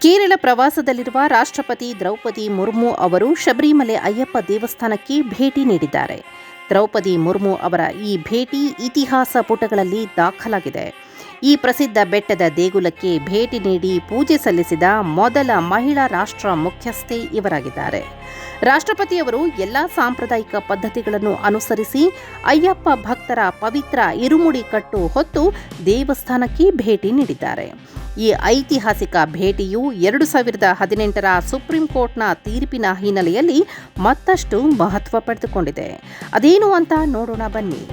ಕೇರಳ ಪ್ರವಾಸದಲ್ಲಿರುವ ರಾಷ್ಟ್ರಪತಿ ದ್ರೌಪದಿ ಮುರ್ಮು ಅವರು ಶಬರಿಮಲೆ ಅಯ್ಯಪ್ಪ ದೇವಸ್ಥಾನಕ್ಕೆ ಭೇಟಿ ನೀಡಿದ್ದಾರೆ. ದ್ರೌಪದಿ ಮುರ್ಮು ಅವರ ಈ ಭೇಟಿ ಇತಿಹಾಸ ಪುಟಗಳಲ್ಲಿ ದಾಖಲಾಗಿದೆ. ಈ ಪ್ರಸಿದ್ಧ ಬೆಟ್ಟದ ದೇಗುಲಕ್ಕೆ ಭೇಟಿ ನೀಡಿ ಪೂಜೆ ಸಲ್ಲಿಸಿದ ಮೊದಲ ಮಹಿಳಾ ರಾಷ್ಟ್ರ ಮುಖ್ಯಸ್ಥೆ ಇವರಾಗಿದ್ದಾರೆ. ರಾಷ್ಟ್ರಪತಿಯವರು ಎಲ್ಲ ಸಾಂಪ್ರದಾಯಿಕ ಪದ್ಧತಿಗಳನ್ನು ಅನುಸರಿಸಿ ಅಯ್ಯಪ್ಪ ಭಕ್ತರ ಪವಿತ್ರ ಇರುಮುಡಿ ಕಟ್ಟು ಹೊತ್ತು ದೇವಸ್ಥಾನಕ್ಕೆ ಭೇಟಿ ನೀಡಿದ್ದಾರೆ. ಈ ಐತಿಹಾಸಿಕ ಭೇಟಿಯು 2018ರ ಸುಪ್ರೀಂ ಕೋರ್ಟ್ನ ತೀರ್ಪಿನ ಹಿನ್ನೆಲೆಯಲ್ಲಿ ಮತ್ತಷ್ಟು ಮಹತ್ವ ಪಡೆದುಕೊಂಡಿದೆ. ಅದೇನು ಅಂತ ನೋಡೋಣ ಬನ್ನಿ.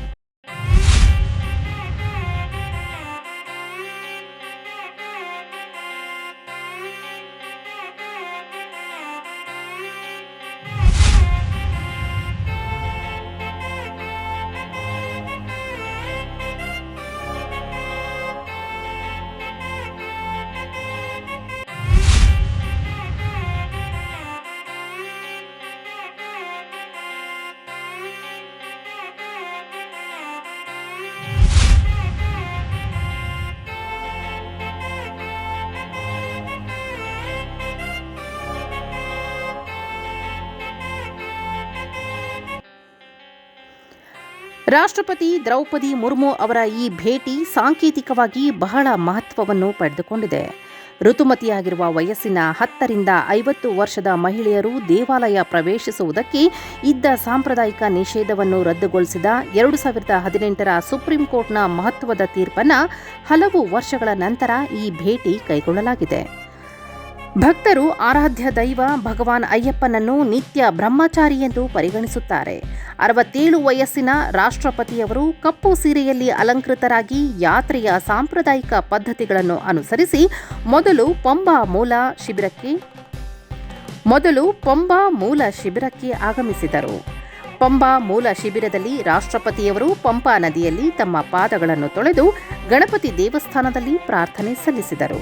ರಾಷ್ಟ್ರಪತಿ ದ್ರೌಪದಿ ಮುರ್ಮು ಅವರ ಈ ಭೇಟಿ ಸಾಂಕೇತಿಕವಾಗಿ ಬಹಳ ಮಹತ್ವವನ್ನು ಪಡೆದುಕೊಂಡಿದೆ. ಋತುಮತಿಯಾಗಿರುವ ವಯಸ್ಸಿನ 10ರಿಂದ 50 ವರ್ಷದ ಮಹಿಳೆಯರು ದೇವಾಲಯ ಪ್ರವೇಶಿಸುವುದಕ್ಕೆ ಇದ್ದ ಸಾಂಪ್ರದಾಯಿಕ ನಿಷೇಧವನ್ನು ರದ್ದುಗೊಳಿಸಿದ 2018ರ ಸುಪ್ರೀಂ ಕೋರ್ಟ್ನ ಮಹತ್ವದ ತೀರ್ಪನ್ನು ಹಲವು ವರ್ಷಗಳ ನಂತರ ಈ ಭೇಟಿ ಕೈಗೊಳ್ಳಲಾಗಿದೆ. ಭಕ್ತರು ಆರಾಧ್ಯ ದೈವ ಭಗವಾನ್ ಅಯ್ಯಪ್ಪನನ್ನು ನಿತ್ಯ ಬ್ರಹ್ಮಚಾರಿ ಎಂದು ಪರಿಗಣಿಸುತ್ತಾರೆ. 67 ವಯಸ್ಸಿನ ರಾಷ್ಟ್ರಪತಿಯವರು ಕಪ್ಪು ಸೀರೆಯಲ್ಲಿ ಅಲಂಕೃತರಾಗಿ ಯಾತ್ರೆಯ ಸಾಂಪ್ರದಾಯಿಕ ಪದ್ಧತಿಗಳನ್ನು ಅನುಸರಿಸಿ ಮೊದಲು ಪಂಬಾ ಮೂಲ ಶಿಬಿರಕ್ಕೆ ಆಗಮಿಸಿದರು. ಪಂಬಾ ಮೂಲ ಶಿಬಿರದಲ್ಲಿ ರಾಷ್ಟ್ರಪತಿಯವರು ಪಂಪಾ ನದಿಯಲ್ಲಿ ತಮ್ಮ ಪಾದಗಳನ್ನು ತೊಳೆದು ಗಣಪತಿ ದೇವಸ್ಥಾನದಲ್ಲಿ ಪ್ರಾರ್ಥನೆ ಸಲ್ಲಿಸಿದರು.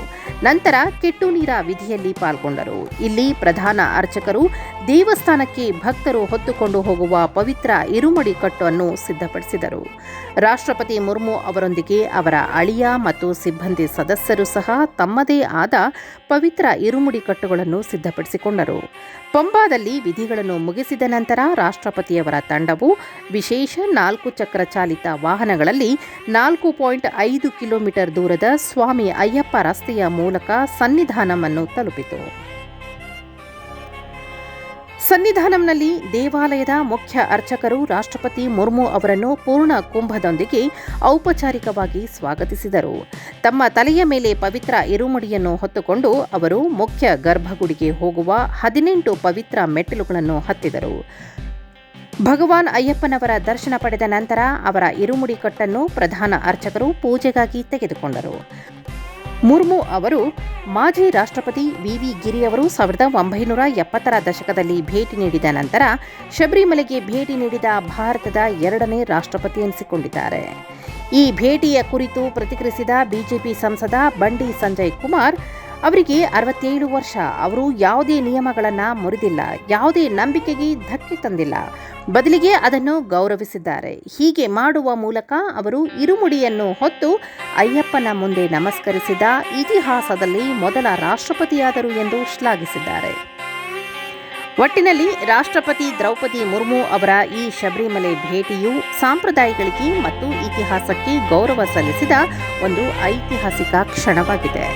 ನಂತರ ಕೆಟ್ಟು ನೀರ ವಿಧಿಯಲ್ಲಿ ಪಾಲ್ಗೊಂಡರು. ಇಲ್ಲಿ ಪ್ರಧಾನ ಅರ್ಚಕರು ದೇವಸ್ಥಾನಕ್ಕೆ ಭಕ್ತರು ಹೊತ್ತುಕೊಂಡು ಹೋಗುವ ಪವಿತ್ರ ಇರುಮುಡಿ ಕಟ್ಟನ್ನು ಸಿದ್ಧಪಡಿಸಿದರು. ರಾಷ್ಟ್ರಪತಿ ಮುರ್ಮು ಅವರೊಂದಿಗೆ ಅವರ ಅಳಿಯ ಮತ್ತು ಸಿಬ್ಬಂದಿ ಸದಸ್ಯರು ಸಹ ತಮ್ಮದೇ ಆದ ಪವಿತ್ರ ಇರುಮುಡಿ ಕಟ್ಟುಗಳನ್ನು ಸಿದ್ಧಪಡಿಸಿಕೊಂಡರು. ಪಂಬಾದಲ್ಲಿ ವಿಧಿಗಳನ್ನು ಮುಗಿಸಿದ ನಂತರ ರಾಷ್ಟ್ರಪತಿಯವರ ತಂಡವು ವಿಶೇಷ 4 ಚಕ್ರ ಚಾಲಿತ ವಾಹನಗಳಲ್ಲಿ 4.5 ಕಿಲೋಮೀಟರ್ ದೂರದ ಸ್ವಾಮಿ ಅಯ್ಯಪ್ಪ ರಸ್ತೆಯ ಮೂಲಕ ಸನ್ನಿಧಾನವನ್ನು ತಲುಪಿತು. ಸನ್ನಿಧಾನಂನಲ್ಲಿ ದೇವಾಲಯದ ಮುಖ್ಯ ಅರ್ಚಕರು ರಾಷ್ಟ್ರಪತಿ ಮುರ್ಮು ಅವರನ್ನು ಪೂರ್ಣ ಕುಂಭದೊಂದಿಗೆ ಔಪಚಾರಿಕವಾಗಿ ಸ್ವಾಗತಿಸಿದರು. ತಮ್ಮ ತಲೆಯ ಮೇಲೆ ಪವಿತ್ರ ಇರುಮುಡಿಯನ್ನು ಹೊತ್ತುಕೊಂಡು ಅವರು ಮುಖ್ಯ ಗರ್ಭಗುಡಿಗೆ ಹೋಗುವ 18 ಪವಿತ್ರ ಮೆಟ್ಟಿಲುಗಳನ್ನು ಹತ್ತಿದರು. ಭಗವಾನ್ ಅಯ್ಯಪ್ಪನವರ ದರ್ಶನ ಪಡೆದ ನಂತರ ಅವರ ಇರುಮುಡಿ ಕಟ್ಟನ್ನು ಪ್ರಧಾನ ಅರ್ಚಕರು ಪೂಜೆಗಾಗಿ ತೆಗೆದುಕೊಂಡರು. ಮುರ್ಮು ಅವರು ಮಾಜಿ ರಾಷ್ಟ್ರಪತಿ ವಿ ಗಿರಿ ಅವರು 1970ರ ದಶಕದಲ್ಲಿ ಭೇಟಿ ನೀಡಿದ ನಂತರ ಶಬರಿಮಲೆಗೆ ಭೇಟಿ ನೀಡಿದ ಭಾರತದ 2ನೇ ರಾಷ್ಟ್ರಪತಿ ಎನಿಸಿಕೊಂಡಿದ್ದಾರೆ. ಈ ಭೇಟಿಯ ಕುರಿತು ಪ್ರತಿಕ್ರಿಯಿಸಿದ ಬಿಜೆಪಿ ಸಂಸದ ಬಂಡಿ ಸಂಜಯ್ ಕುಮಾರ್, ಅವರಿಗೆ 67 ವರ್ಷ, ಅವರು ಯಾವುದೇ ನಿಯಮಗಳನ್ನು ಮುರಿದಿಲ್ಲ, ಯಾವುದೇ ನಂಬಿಕೆಗೆ ಧಕ್ಕೆ ತಂದಿಲ್ಲ, ಬದಲಿಗೆ ಅದನ್ನು ಗೌರವಿಸಿದ್ದಾರೆ. ಹೀಗೆ ಮಾಡುವ ಮೂಲಕ ಅವರು ಇರುಮುಡಿಯನ್ನು ಹೊತ್ತು ಅಯ್ಯಪ್ಪನ ಮುಂದೆ ನಮಸ್ಕರಿಸಿದ ಇತಿಹಾಸದಲ್ಲಿ ಮೊದಲ ರಾಷ್ಟ್ರಪತಿಯಾದರು ಎಂದು ಶ್ಲಾಘಿಸಿದ್ದಾರೆ. ಒಟ್ಟಿನಲ್ಲಿ ರಾಷ್ಟ್ರಪತಿ ದ್ರೌಪದಿ ಮುರ್ಮು ಅವರ ಈ ಶಬರಿಮಲೆ ಭೇಟಿಯು ಸಾಂಪ್ರದಾಯಗಳಿಗೆ ಮತ್ತು ಇತಿಹಾಸಕ್ಕೆ ಗೌರವ ಸಲ್ಲಿಸಿದ ಒಂದು ಐತಿಹಾಸಿಕ ಕ್ಷಣವಾಗಿದೆ.